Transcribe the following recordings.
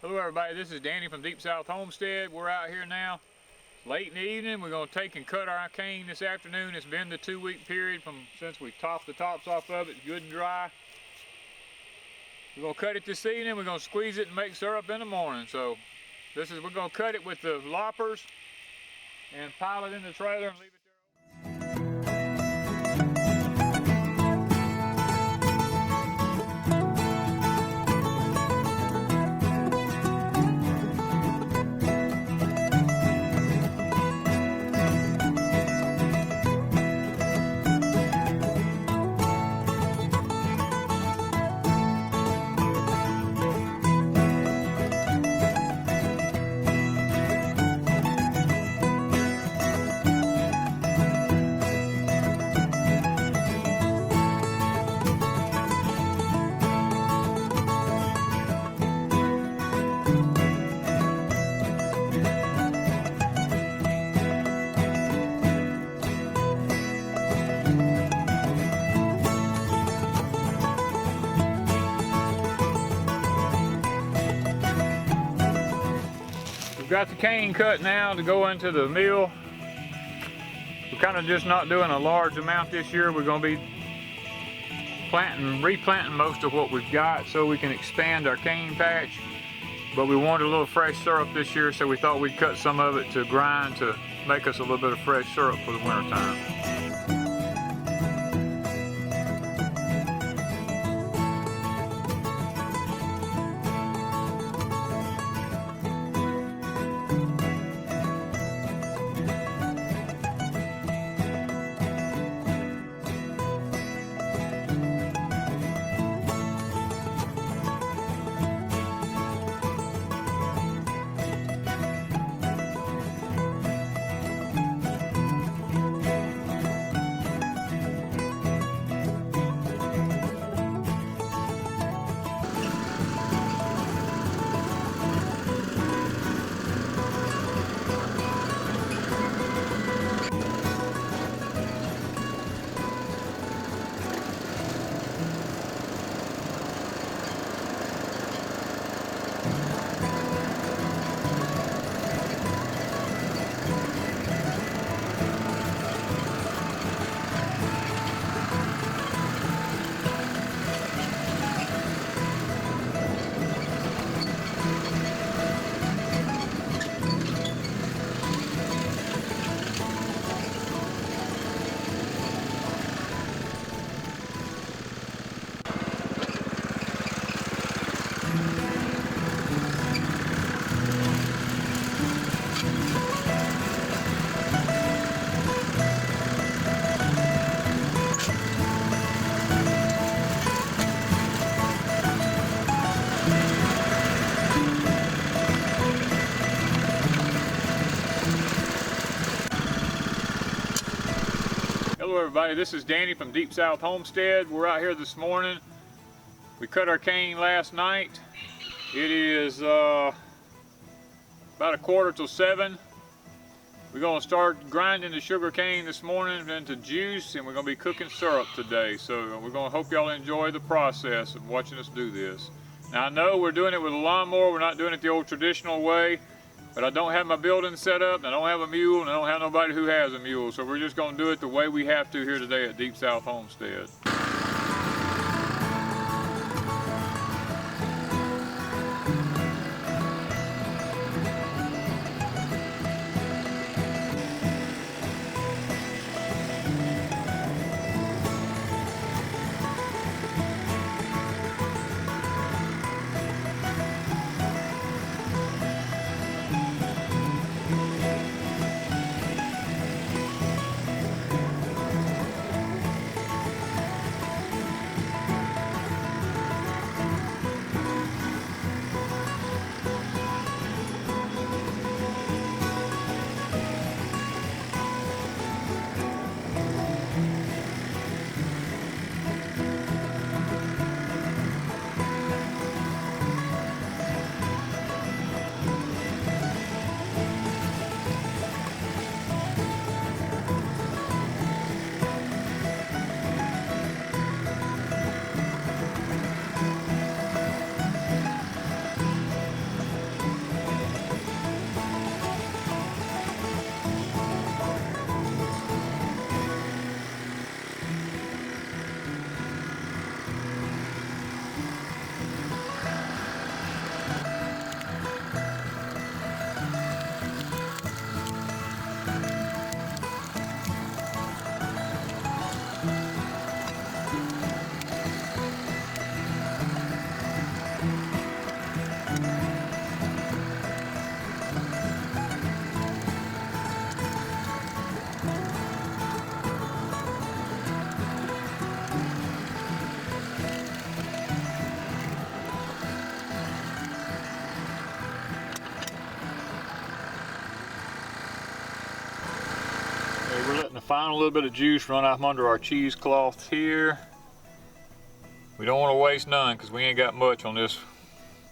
Hello everybody, this is Danny from Deep South Homestead. We're out here now, late in the evening. We're going to take and cut our cane this afternoon. It's been the 2-week period since we topped the tops off of it, good and dry. We're going to cut it this evening. We're going to squeeze it and make syrup in the morning. So we're going to cut it with the loppers and pile it in the trailer and leave it there. We've got the cane cut now to go into the mill. We're kind of just not doing a large amount this year. We're going to be replanting most of what we've got so we can expand our cane patch. But we wanted a little fresh syrup this year, so we thought we'd cut some of it to grind to make us a little bit of fresh syrup for the winter time. Hello everybody, this is Danny from Deep South Homestead. We're out here this morning. We cut our cane last night. It is about 6:45. We're going to start grinding the sugar cane this morning into juice, and we're going to be cooking syrup today. So we're going to hope y'all enjoy the process of watching us do this. Now I know we're doing it with a lawnmower. We're not doing it the old traditional way. But I don't have my building set up, and I don't have a mule, and I don't have nobody who has a mule. So we're just going to do it the way we have to here today at Deep South Homestead. final little bit of juice run out from under our cheesecloth here. We don't want to waste none because we ain't got much on this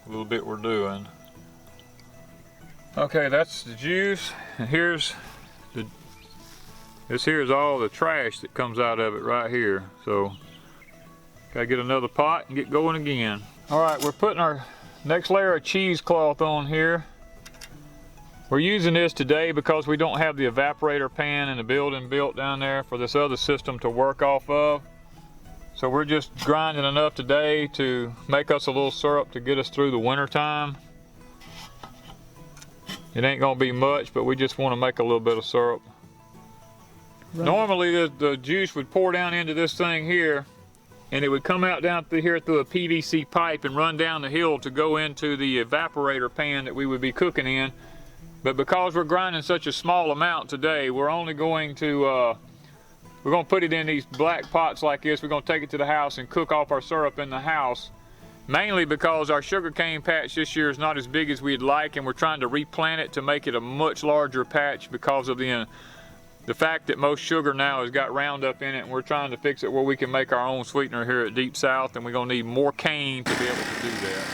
little bit we're doing. Okay, that's the juice, and this here is all the trash that comes out of it right here. So, gotta get another pot and get going again. All right, we're putting our next layer of cheesecloth on here. We're using this today because we don't have the evaporator pan in the building built down there for this other system to work off of. So we're just grinding enough today to make us a little syrup to get us through the winter time. It ain't gonna be much, but we just want to make a little bit of syrup. Right. Normally the juice would pour down into this thing here, and it would come out down through here through a PVC pipe and run down the hill to go into the evaporator pan that we would be cooking in. But because we're grinding such a small amount today, we're only going to we're gonna put it in these black pots like this. We're gonna take it to the house and cook off our syrup in the house. Mainly because our sugarcane patch this year is not as big as we'd like, and we're trying to replant it to make it a much larger patch because of the fact that most sugar now has got Roundup in it, and we're trying to fix it where we can make our own sweetener here at Deep South, and we're gonna need more cane to be able to do that.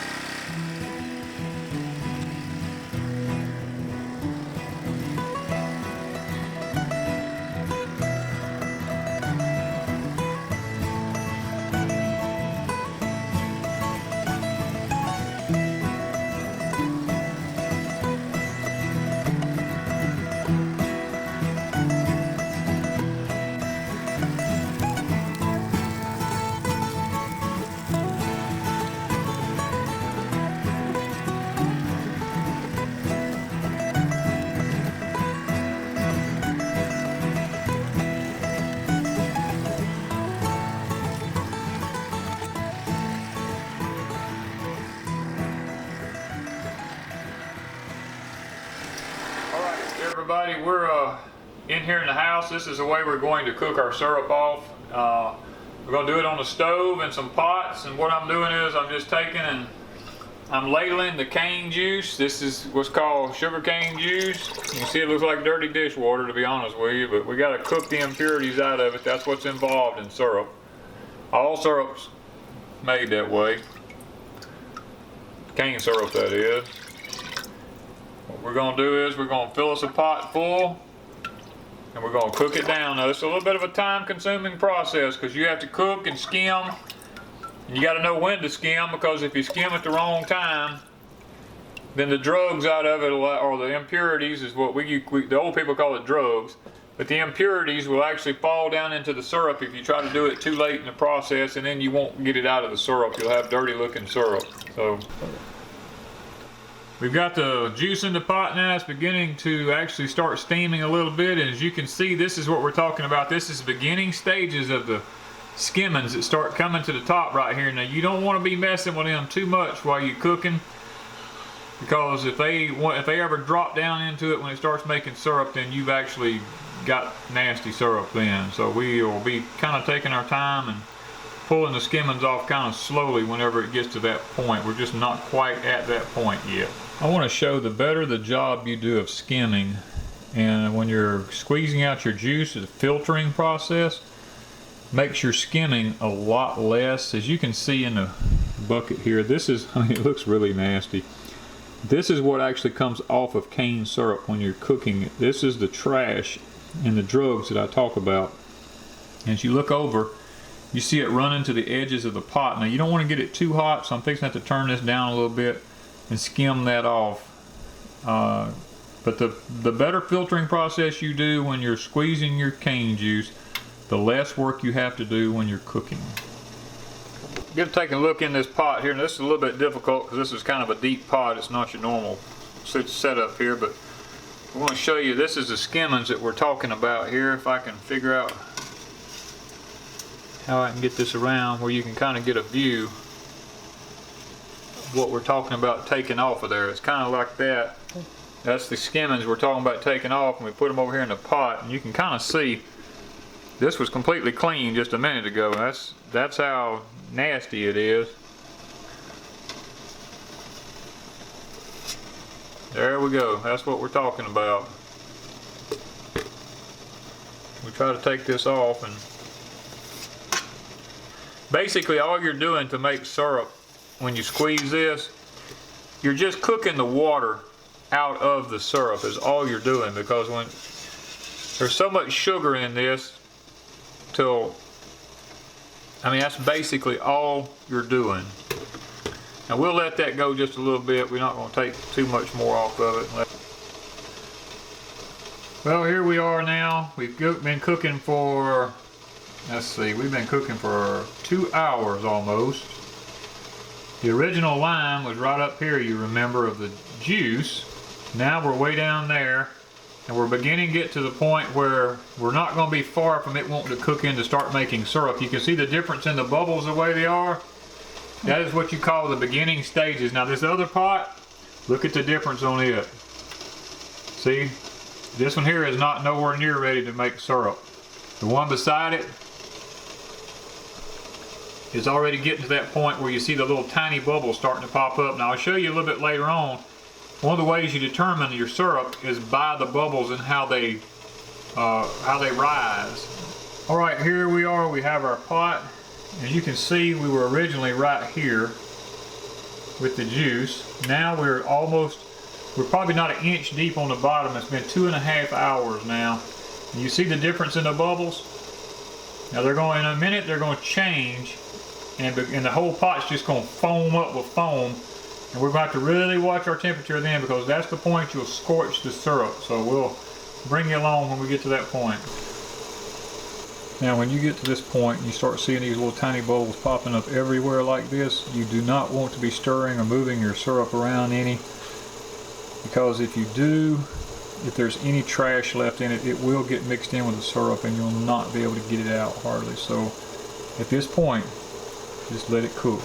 Everybody, we're in here in the house. This is the way we're going to cook our syrup off. We're going to do it on the stove in some pots, and what I'm doing is I'm just taking and I'm ladling the cane juice. This is what's called sugar cane juice. You can see it looks like dirty dishwater, to be honest with you, but we got to cook the impurities out of it. That's what's involved in syrup. All syrup's made that way. Cane syrup, that is. What we're going to do is we're going to fill us a pot full, and we're going to cook it down. Now, it's a little bit of a time-consuming process because you have to cook and skim, and you got to know when to skim, because if you skim at the wrong time, then the drugs out of it, or the impurities, is what the old people call it drugs, but the impurities will actually fall down into the syrup if you try to do it too late in the process, and then you won't get it out of the syrup. You'll have dirty-looking syrup. So we've got the juice in the pot now. It's beginning to actually start steaming a little bit, and as you can see, this is what we're talking about. This is the beginning stages of the skimmings that start coming to the top right here. Now, you don't want to be messing with them too much while you're cooking, because if they ever drop down into it when it starts making syrup, then you've actually got nasty syrup then. So we will be kind of taking our time and pulling the skimmings off kind of slowly whenever it gets to that point. We're just not quite at that point yet. I want to show the better the job you do of skimming, and when you're squeezing out your juice, the filtering process makes your skimming a lot less. As you can see in the bucket here, this is, I mean, it looks really nasty. This is what actually comes off of cane syrup when you're cooking it. This is the trash and the drugs that I talk about. And as you look over, you see it running to the edges of the pot. Now, you don't want to get it too hot, so I'm fixing to have to turn this down a little bit and skim that off. But the better filtering process you do when you're squeezing your cane juice, the less work you have to do when you're cooking. Get to take a look in this pot here. Now, this is a little bit difficult because this is kind of a deep pot. It's not your normal setup here, but I want to show you, this is the skimmings that we're talking about here. If I can figure out how I can get this around where you can kind of get a view of what we're talking about taking off of there. It's kind of like that. That's the skimmings we're talking about taking off, and we put them over here in the pot, and you can kind of see this was completely clean just a minute ago. That's how nasty it is. There we go. That's what we're talking about. We try to take this off. And basically all you're doing to make syrup, when you squeeze this, you're just cooking the water out of the syrup is all you're doing, because when there's so much sugar in this, that's basically all you're doing. Now we'll let that go just a little bit. We're not going to take too much more off of it. Well, here we are now. We've been cooking for, we've been cooking for 2 hours almost. The original line was right up here, you remember, of the juice. Now we're way down there, and we're beginning to get to the point where we're not going to be far from it wanting to cook in to start making syrup. You can see the difference in the bubbles the way they are. That is what you call the beginning stages. Now this other pot, look at the difference on it. See, this one here is not nowhere near ready to make syrup. The one beside it is already getting to that point where you see the little tiny bubbles starting to pop up. Now I'll show you a little bit later on. One of the ways you determine your syrup is by the bubbles and how they rise. All right, here we are. We have our pot. As you can see, we were originally right here with the juice. Now we're probably not an inch deep on the bottom. It's been 2.5 hours now. And you see the difference in the bubbles? Now in a minute they're going to change, and the whole pot's just going to foam up with foam. And we're about to really watch our temperature then, because that's the point you'll scorch the syrup. So we'll bring you along when we get to that point. Now when you get to this point and you start seeing these little tiny bubbles popping up everywhere like this, you do not want to be stirring or moving your syrup around any, because if you do, if there's any trash left in it, it will get mixed in with the syrup and you'll not be able to get it out hardly. So at this point, just let it cook.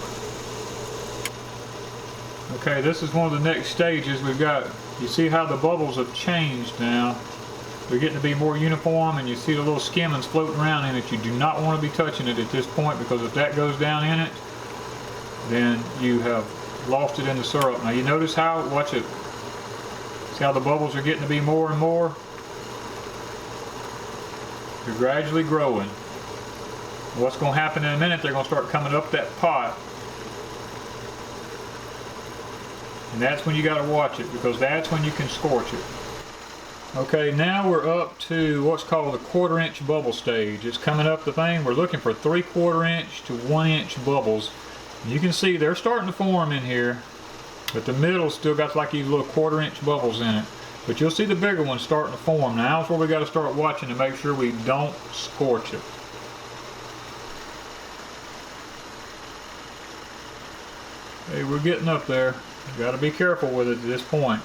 Okay, this is one of the next stages. We've got, you see how the bubbles have changed now. They're getting to be more uniform, and you see the little skimmings floating around in it. You do not want to be touching it at this point, because if that goes down in it, then you have lost it in the syrup. Now you notice how, watch it, see how the bubbles are getting to be more and more? They're gradually growing. What's going to happen in a minute, they're going to start coming up that pot. And that's when you got to watch it, because that's when you can scorch it. Okay, now we're up to what's called the 1/4 inch bubble stage. It's coming up the thing. We're looking for 3/4 inch to 1 inch bubbles. And you can see they're starting to form in here, but the middle still got like these little 1/4 inch bubbles in it. But you'll see the bigger ones starting to form. Now that's where we got to start watching to make sure we don't scorch it. Hey, we're getting up there. You got to be careful with it at this point.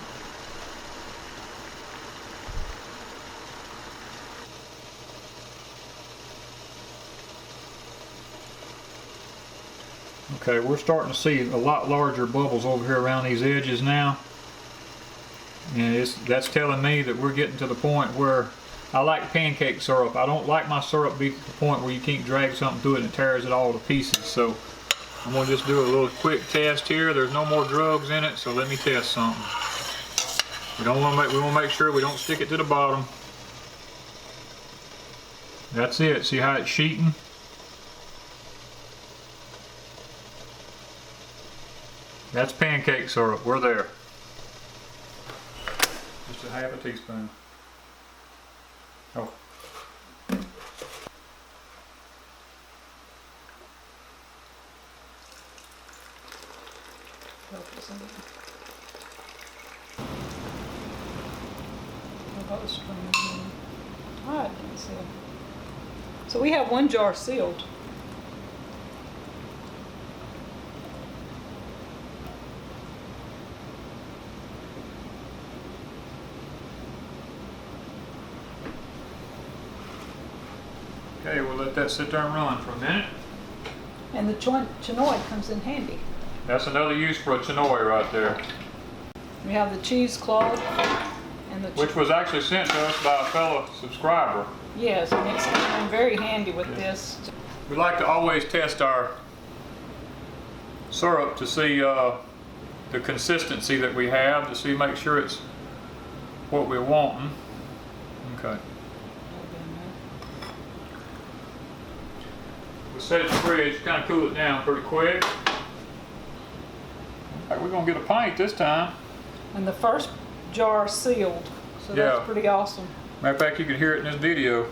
Okay, we're starting to see a lot larger bubbles over here around these edges now. And that's telling me that we're getting to the point where I like pancake syrup. I don't like my syrup be to the point where you can't drag something through it and it tears it all to pieces. So I'm going to just do a little quick test here. There's no more drugs in it, so let me test something. We want to make sure we don't stick it to the bottom. That's it. See how it's sheeting? That's pancake syrup. We're there. Just a 1/2 teaspoon. Oh. I didn't see it. So we have one jar sealed. Okay, we'll let that sit there and run for a minute. And the chinoy comes in handy. That's another use for a chinoy right there. We have the cheesecloth and the which was actually sent to us by a fellow subscriber. Yes, and it's been very handy with this. We like to always test our syrup to see the consistency that we have, to see, make sure it's what we're wanting. Okay. set it in the fridge, kind of cool it down pretty quick. All right, we're gonna get a pint this time. And the first jar is sealed, so Yeah. that's pretty awesome. Matter of fact, you can hear it in this video.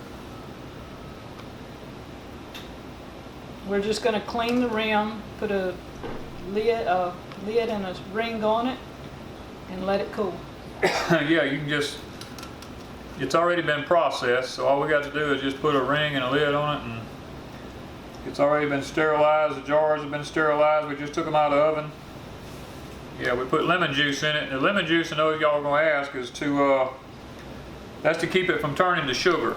We're just gonna clean the rim, put a lid and a ring on it, and let it cool. Yeah, you can just, it's already been processed, so all we got to do is just put a ring and a lid on it, and it's already been sterilized. The jars have been sterilized. We just took them out of the oven. Yeah, we put lemon juice in it, and the lemon juice, I know y'all are gonna ask, is that's to keep it from turning to sugar.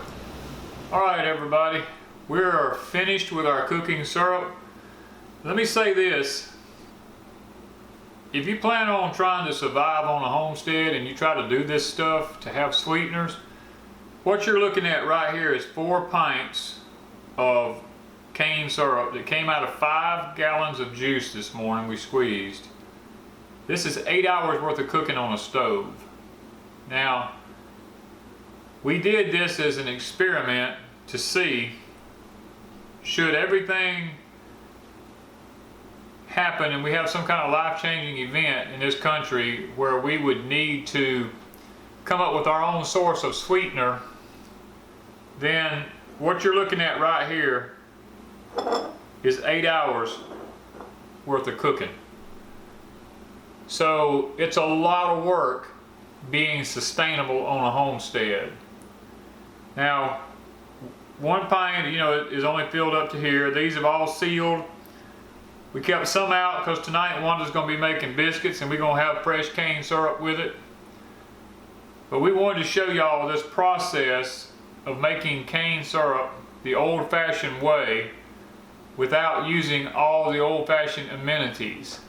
All right, everybody, we're finished with our cooking syrup. Let me say this. If you plan on trying to survive on a homestead and you try to do this stuff to have sweeteners, what you're looking at right here is 4 pints of cane syrup that came out of 5 gallons of juice this morning we squeezed. This is 8 hours worth of cooking on a stove. Now, we did this as an experiment to see, should everything happen and we have some kind of life-changing event in this country where we would need to come up with our own source of sweetener, then what you're looking at right here is 8 hours worth of cooking. So it's a lot of work being sustainable on a homestead. Now, 1 pint, you know, is only filled up to here. These have all sealed. We kept some out because tonight Wanda's going to be making biscuits and we're going to have fresh cane syrup with it. But we wanted to show y'all this process of making cane syrup the old-fashioned way without using all the old-fashioned amenities.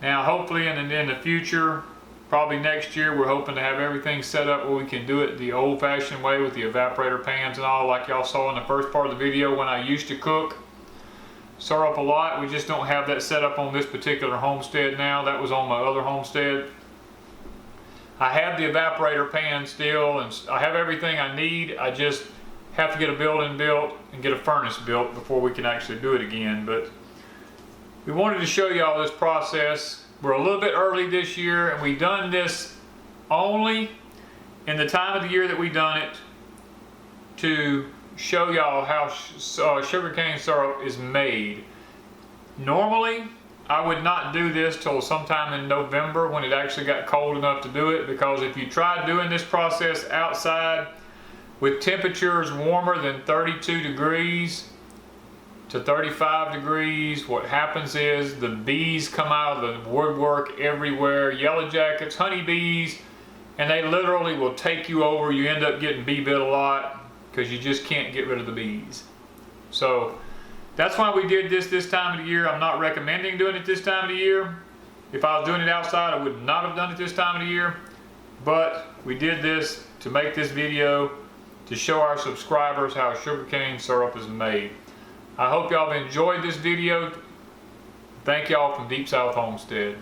Now hopefully in the future, probably next year, we're hoping to have everything set up where we can do it the old-fashioned way with the evaporator pans and all, like y'all saw in the first part of the video when I used to cook syrup a lot. We just don't have that set up on this particular homestead now. That was on my other homestead. I have the evaporator pan still, and I have everything I need. I just have to get a building built and get a furnace built before we can actually do it again. But we wanted to show y'all this process. We're a little bit early this year, and we done this only in the time of the year that we done it to show y'all how sugarcane syrup is made. Normally, I would not do this till sometime in November when it actually got cold enough to do it, because if you try doing this process outside with temperatures warmer than 32 degrees to 35 degrees, what happens is the bees come out of the woodwork everywhere, yellow jackets, honeybees, and they literally will take you over. You end up getting bee bit a lot because you just can't get rid of the bees. So that's why we did this time of the year. I'm not recommending doing it this time of the year. If I was doing it outside, I would not have done it this time of the year. But we did this to make this video to show our subscribers how sugarcane syrup is made. I hope y'all have enjoyed this video. Thank y'all from Deep South Homestead.